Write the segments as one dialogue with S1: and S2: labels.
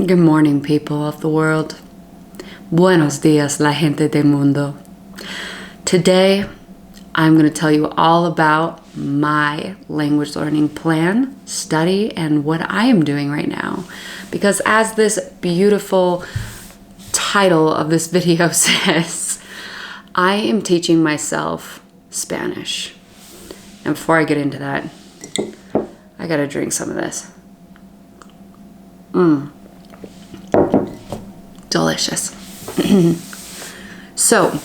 S1: Good morning, people of the world. Buenos dias, la gente del mundo. Today, I'm going to tell you all about my language learning plan, study, and what I am doing right now. Because as this beautiful title of this video says, I am teaching myself Spanish. And before I get into that, I gotta drink some of this. Delicious. So,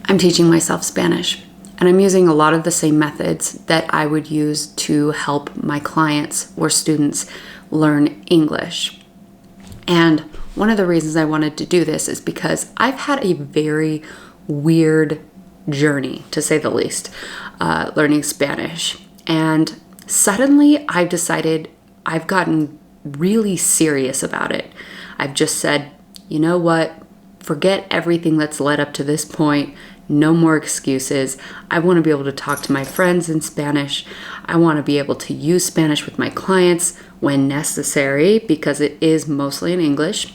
S1: I'm teaching myself Spanish, and I'm using a lot of the same methods that I would use to help my clients or students learn English. And one of the reasons I wanted to do this is because I've had a very weird journey, to say the least, learning Spanish. And suddenly I've decided I've gotten really serious about it. I've just said, you know what? Forget everything that's led up to this point. No more excuses. I want to be able to talk to my friends in Spanish. I want to be able to use Spanish with my clients when necessary because it is mostly in English.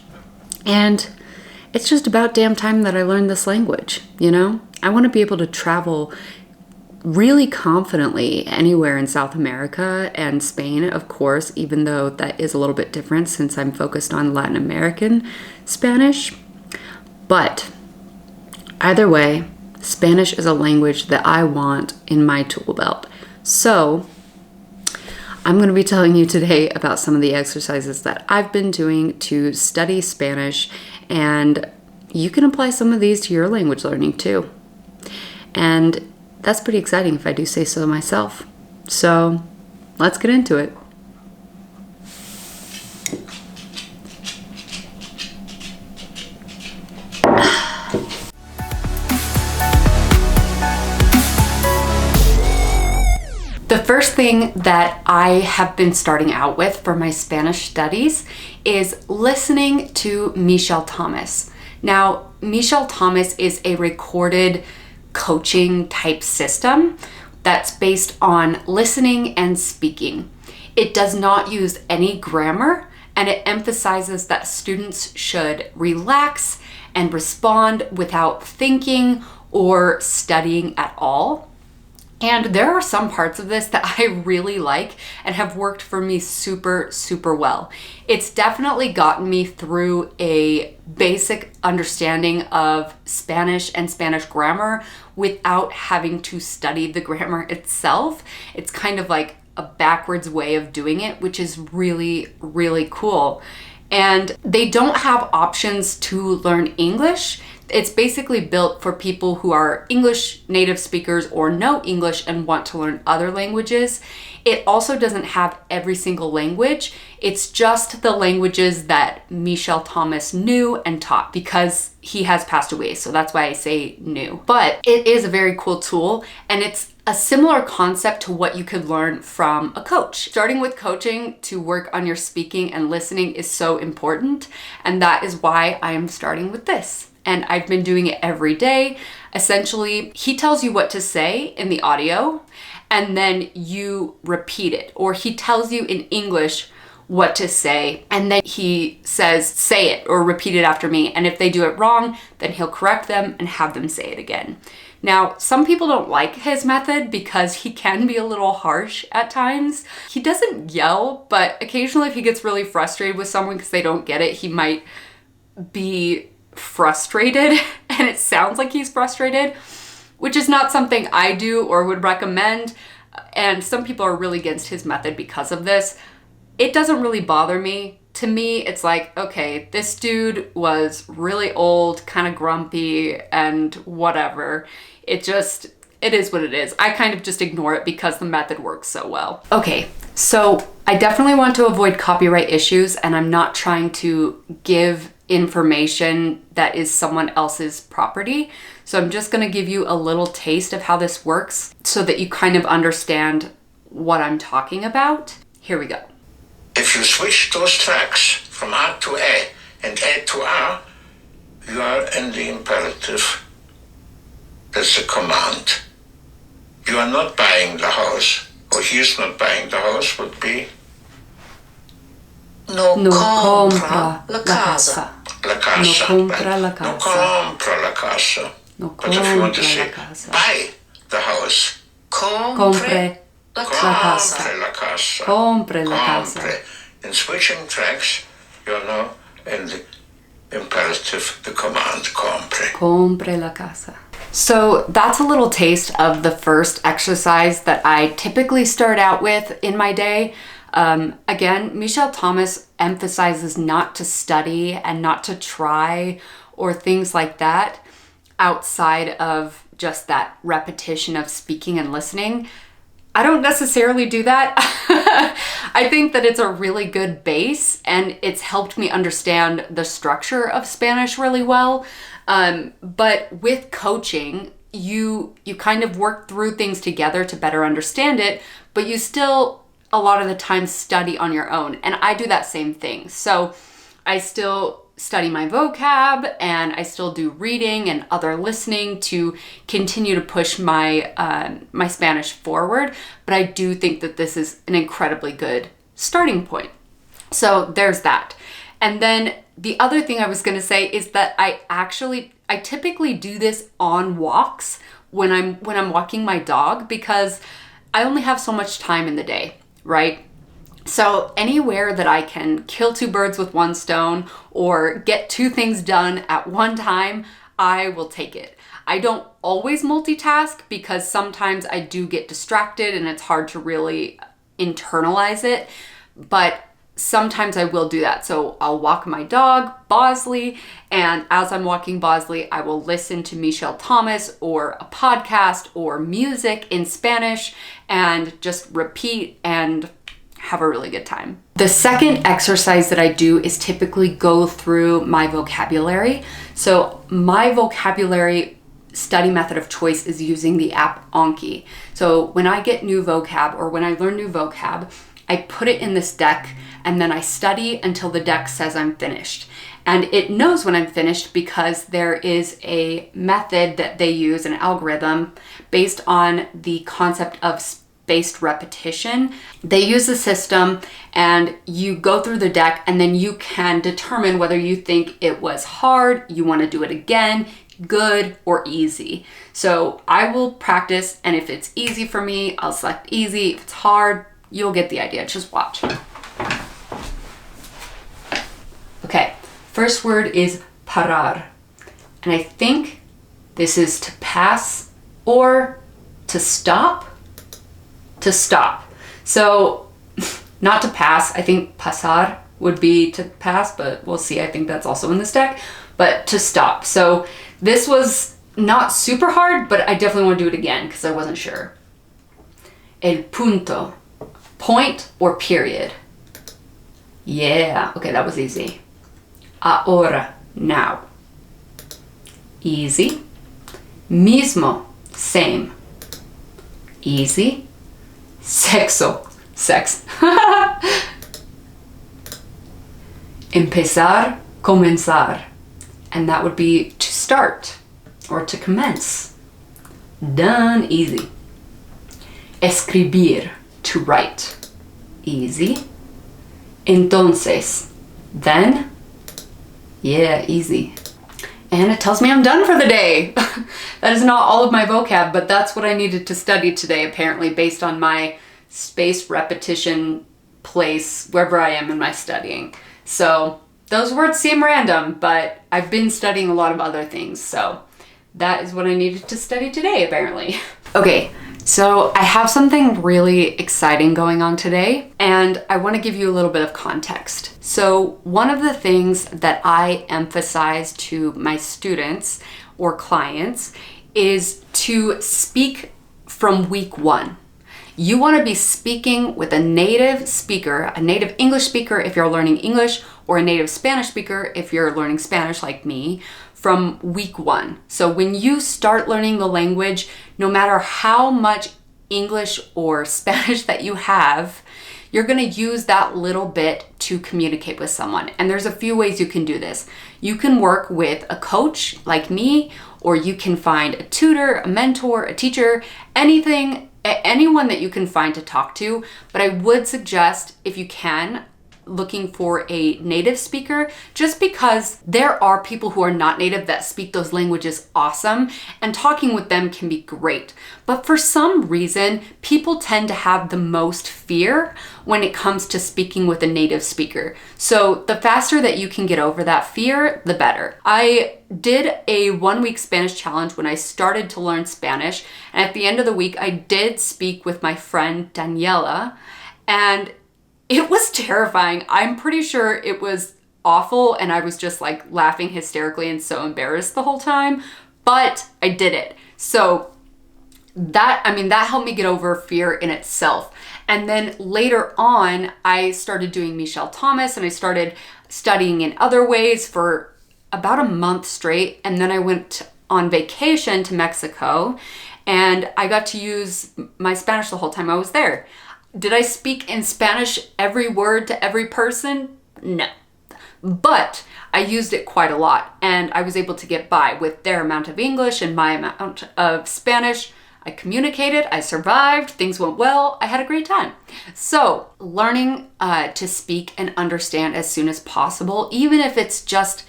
S1: And it's just about damn time that I learned this language, you know? I want to be able to travel really confidently anywhere in South America and Spain, of course, even though that is a little bit different since I'm focused on Latin American Spanish. But either way, Spanish is a language that I want in my tool belt. So I'm going to be telling you today about some of the exercises that I've been doing to study Spanish, and you can apply some of these to your language learning too. And that's pretty exciting if I do say so myself. So let's get into it. The first thing that I have been starting out with for my Spanish studies is listening to Michel Thomas. Now, Michel Thomas is a recorded coaching type system that's based on listening and speaking. It does not use any grammar, and it emphasizes that students should relax and respond without thinking or studying at all. And there are some parts of this that I really like and have worked for me super, super well. It's definitely gotten me through a basic understanding of Spanish and Spanish grammar without having to study the grammar itself. It's kind of like a backwards way of doing it, which is really, really cool. And they don't have options to learn English. It's basically built for people who are English native speakers or know English and want to learn other languages. It also doesn't have every single language. It's just the languages that Michel Thomas knew and taught because he has passed away. So that's why I say knew. But it is a very cool tool, and it's a similar concept to what you could learn from a coach. Starting with coaching to work on your speaking and listening is so important, and that is why I am starting with this. And I've been doing it every day. Essentially, he tells you what to say in the audio, and then you repeat it. Or he tells you in English what to say, and then he says, say it or repeat it after me. And if they do it wrong, then he'll correct them and have them say it again. Now, some people don't like his method because he can be a little harsh at times. He doesn't yell, but occasionally if he gets really frustrated with someone because they don't get it, he might be frustrated and it sounds like he's frustrated, which is not something I do or would recommend. And some people are really against his method because of this. It doesn't really bother me. To me, it's like, okay, this dude was really old, kind of grumpy and whatever. It is what it is. I kind of just ignore it because the method works so well. Okay, so I definitely want to avoid copyright issues, and I'm not trying to give information that is someone else's property. So I'm just gonna give you a little taste of how this works so that you kind of understand what I'm talking about. Here we go.
S2: If you switch those tracks from R to A and A to R, you are in the imperative. That's a command. You are not buying the house, or he is not buying the house would be
S3: No
S1: No
S3: compra la casa.
S2: La casa.
S1: No compra
S2: right?
S1: la
S2: No
S1: casa.
S2: compra la casa.
S1: No
S2: But if you want to
S1: compra
S2: say
S1: la casa.
S2: buy the house,
S3: Compre la casa.
S2: compre la casa.
S1: Compre la casa.
S2: Compre. In switching tracks, you're now in the imperative, the command compre.
S1: Compre la casa. So that's a little taste of the first exercise that I typically start out with in my day. Again, Michel Thomas emphasizes not to study and not to try or things like that outside of just that repetition of speaking and listening. I don't necessarily do that. I think that it's a really good base and it's helped me understand the structure of Spanish really well. But with coaching, you kind of work through things together to better understand it, but you still a lot of the time study on your own. And I do that same thing. So I still study my vocab and I still do reading and other listening to continue to push my my Spanish forward. But I do think that this is an incredibly good starting point. So there's that. And then the other thing I was going to say is that I typically do this on walks when I'm walking my dog, because I only have so much time in the day, right? So anywhere that I can kill two birds with one stone or get two things done at one time, I will take it. I don't always multitask because sometimes I do get distracted and it's hard to really internalize it, but sometimes I will do that. So I'll walk my dog, Bosley, and as I'm walking Bosley, I will listen to Michel Thomas or a podcast or music in Spanish and just repeat and have a really good time. The second exercise that I do is typically go through my vocabulary. So my vocabulary study method of choice is using the app Anki. So when I get new vocab or when I learn new vocab, I put it in this deck and then I study until the deck says I'm finished. And it knows when I'm finished because there is a method that they use, an algorithm, based on the concept of spaced repetition. They use the system and you go through the deck and then you can determine whether you think it was hard, you want to do it again, good, or easy. So I will practice, and if it's easy for me, I'll select easy. If it's hard, you'll get the idea. Just watch. Okay, first word is parar. And I think this is to pass or to stop. To stop. So not to pass. I think pasar would be to pass, but we'll see. I think that's also in this deck. But to stop. So this was not super hard, but I definitely want to do it again because I wasn't sure. El punto. Point or period. Yeah, okay, that was easy. Ahora, now. Easy. Mismo, same. Easy. Sexo, sex. Empezar, comenzar. And that would be to start or to commence. Done, easy. Escribir, to write. Easy. Entonces, then. Yeah, easy. And it tells me I'm done for the day. That is not all of my vocab, but that's what I needed to study today, apparently, based on my spaced repetition place wherever I am in my studying. So those words seem random, but I've been studying a lot of other things, so that is what I needed to study today, apparently. Okay, so I have something really exciting going on today, and I want to give you a little bit of context. So one of the things that I emphasize to my students or clients is to speak from week one. You want to be speaking with a native speaker, a native English speaker if you're learning English, or a native Spanish speaker if you're learning Spanish like me, from week one. So when you start learning the language, no matter how much English or Spanish that you have, you're going to use that little bit to communicate with someone. And there's a few ways you can do this. You can work with a coach like me, or you can find a tutor, a mentor, a teacher, anyone that you can find to talk to. But I would suggest, if you can, looking for a native speaker, just because there are people who are not native that speak those languages awesome, and talking with them can be great. But for some reason, people tend to have the most fear when it comes to speaking with a native speaker. So the faster that you can get over that fear, the better. I did a 1-week Spanish challenge when I started to learn Spanish, and at the end of the week, I did speak with my friend Daniela, and it was terrifying. I'm pretty sure it was awful, and I was just like laughing hysterically and so embarrassed the whole time, but I did it. So that helped me get over fear in itself. And then later on, I started doing Michelle Thomas, and I started studying in other ways for about a month straight. And then I went on vacation to Mexico, and I got to use my Spanish the whole time I was there. Did I speak in Spanish every word to every person? No. But I used it quite a lot, and I was able to get by with their amount of English and my amount of Spanish. I communicated, I survived, things went well, I had a great time. So learning to speak and understand as soon as possible, even if it's just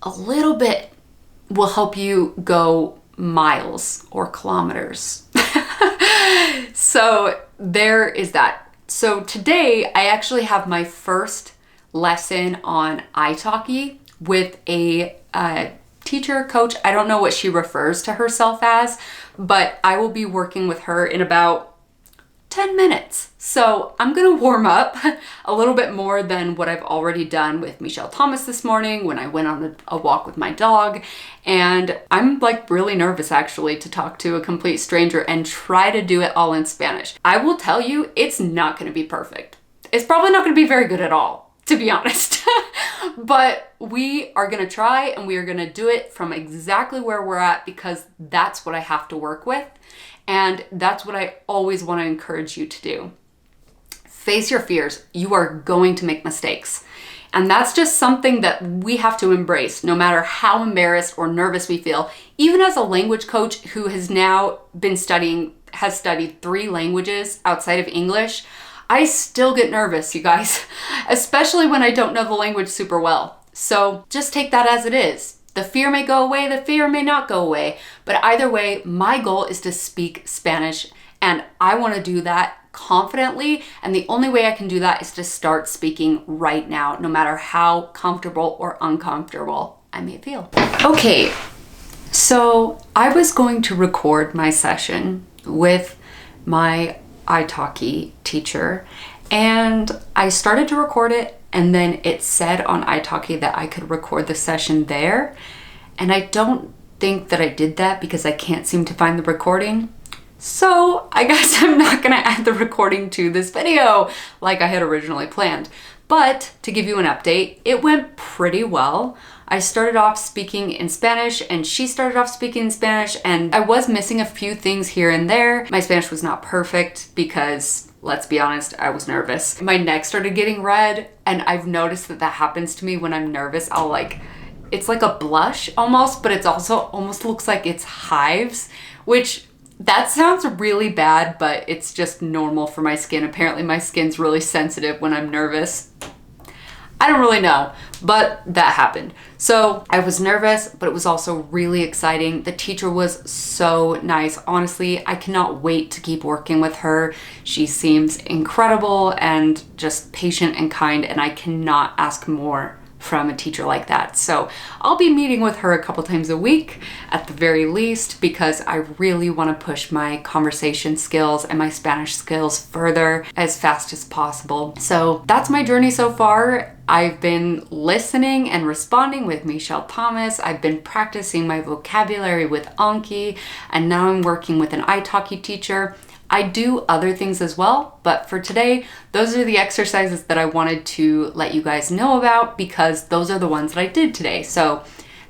S1: a little bit, will help you go miles or kilometers. So there is that. So today I actually have my first lesson on italki with a teacher, coach. I don't know what she refers to herself as, but I will be working with her in about 10 minutes. So I'm gonna warm up a little bit more than what I've already done with Michelle Thomas this morning when I went on a walk with my dog. And I'm like really nervous actually to talk to a complete stranger and try to do it all in Spanish. I will tell you, it's not gonna be perfect. It's probably not gonna be very good at all, to be honest. But we are gonna try, and we are gonna do it from exactly where we're at, because that's what I have to work with. And that's what I always want to encourage you to do. Face your fears. You are going to make mistakes. And that's just something that we have to embrace, no matter how embarrassed or nervous we feel. Even as a language coach who has now has studied 3 languages outside of English, I still get nervous, you guys, especially when I don't know the language super well. So just take that as it is. The fear may go away, the fear may not go away, but either way, my goal is to speak Spanish, and I want to do that confidently, and the only way I can do that is to start speaking right now, no matter how comfortable or uncomfortable I may feel. Okay, so I was going to record my session with my italki teacher, and I started to record it, and then it said on italki that I could record the session there, and I don't think that I did that because I can't seem to find the recording. So I guess I'm not gonna add the recording to this video like I had originally planned. But to give you an update, it went pretty well. I started off speaking in Spanish, and she started off speaking in Spanish, and I was missing a few things here and there. My Spanish was not perfect because, let's be honest, I was nervous. My neck started getting red, and I've noticed that happens to me when I'm nervous. It's like a blush almost, but it's also almost looks like it's hives, which that sounds really bad, but it's just normal for my skin. Apparently my skin's really sensitive when I'm nervous. I don't really know, but that happened. So I was nervous, but it was also really exciting. The teacher was so nice. Honestly, I cannot wait to keep working with her. She seems incredible and just patient and kind, and I cannot ask more from a teacher like that. So I'll be meeting with her a couple times a week at the very least, because I really want to push my conversation skills and my Spanish skills further as fast as possible. So that's my journey so far. I've been listening and responding with Michelle Thomas. I've been practicing my vocabulary with Anki, and now I'm working with an italki teacher. I do other things as well, but for today, those are the exercises that I wanted to let you guys know about, because those are the ones that I did today. So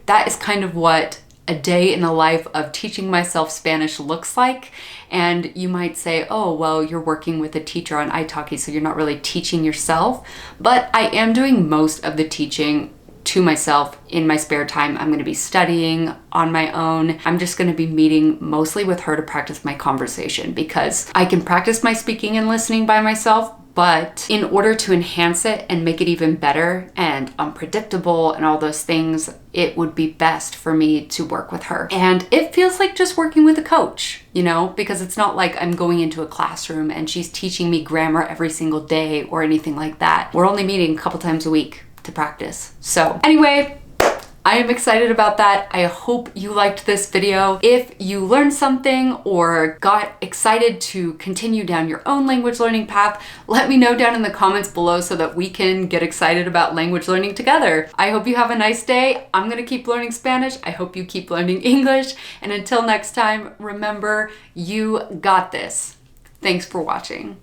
S1: that is kind of what a day in the life of teaching myself Spanish looks like. And you might say, oh, well, you're working with a teacher on italki, so you're not really teaching yourself. But I am doing most of the teaching to myself in my spare time. I'm going to be studying on my own. I'm just going to be meeting mostly with her to practice my conversation, because I can practice my speaking and listening by myself, but in order to enhance it and make it even better and unpredictable and all those things, it would be best for me to work with her. And it feels like just working with a coach, you know, because it's not like I'm going into a classroom and she's teaching me grammar every single day or anything like that. We're only meeting a couple times a week to practice. So anyway, I am excited about that. I hope you liked this video. If you learned something or got excited to continue down your own language learning path, let me know down in the comments below so that we can get excited about language learning together. I hope you have a nice day. I'm gonna keep learning Spanish. I hope you keep learning English. And until next time, remember, you got this. Thanks for watching.